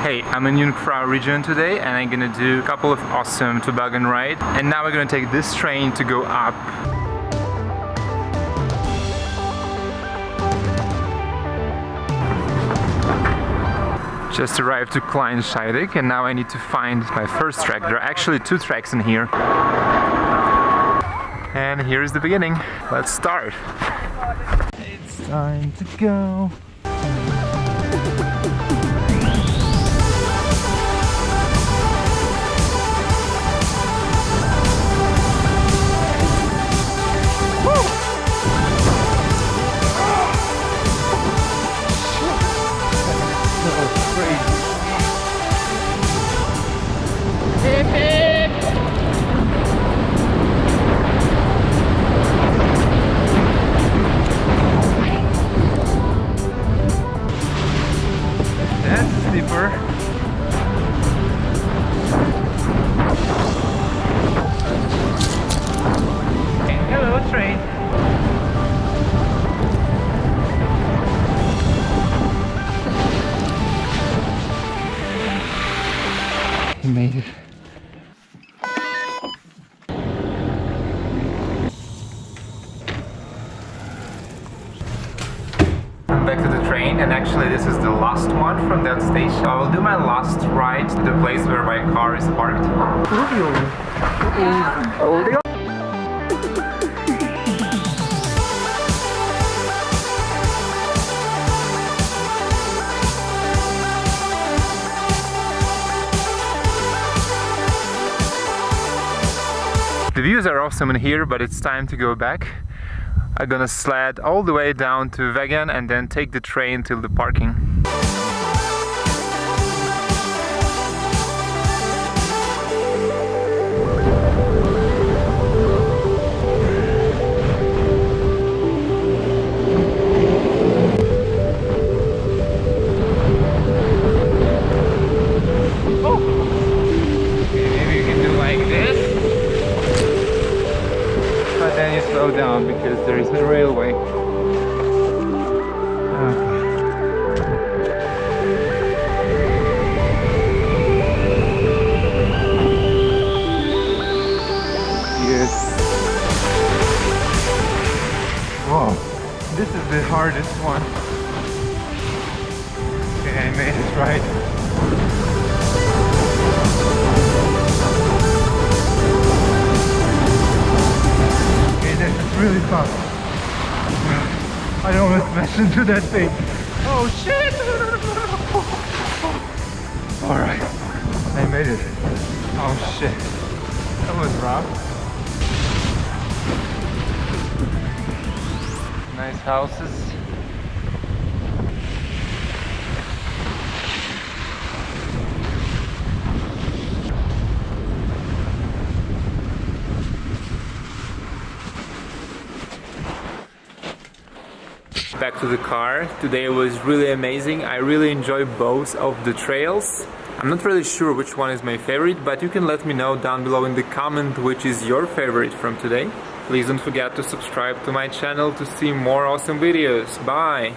Hey, I'm in Jungfrau region today and I'm gonna do a couple of awesome toboggan rides. And now we're gonna take this train to go up. Just arrived to Kleinscheidig and now I need to find my first track. There are actually 2 tracks in here. And here's the beginning. Let's start. It's time to go. Hello, train. We made it. I'm back to the train, and actually this is the last one from that station. I will do my last ride to the place where my car is parked. The views are awesome in here, but it's time to go back. I'm gonna sled all the way down to Vegan and then take the train till the parking. Then you slow down because there is a railway. Okay. Yes. Whoa, this is the hardest one. Okay, I made it right. It's really fast. I don't want to smash into that thing. Oh shit! Alright, I made it. Oh shit. That was rough. Nice houses. Back to the car. Today was really amazing. I really enjoyed both of the trails. I'm not really sure which one is my favorite, but you can let me know down below in the comment which is your favorite from today. Please don't forget to subscribe to my channel to see more awesome videos. Bye!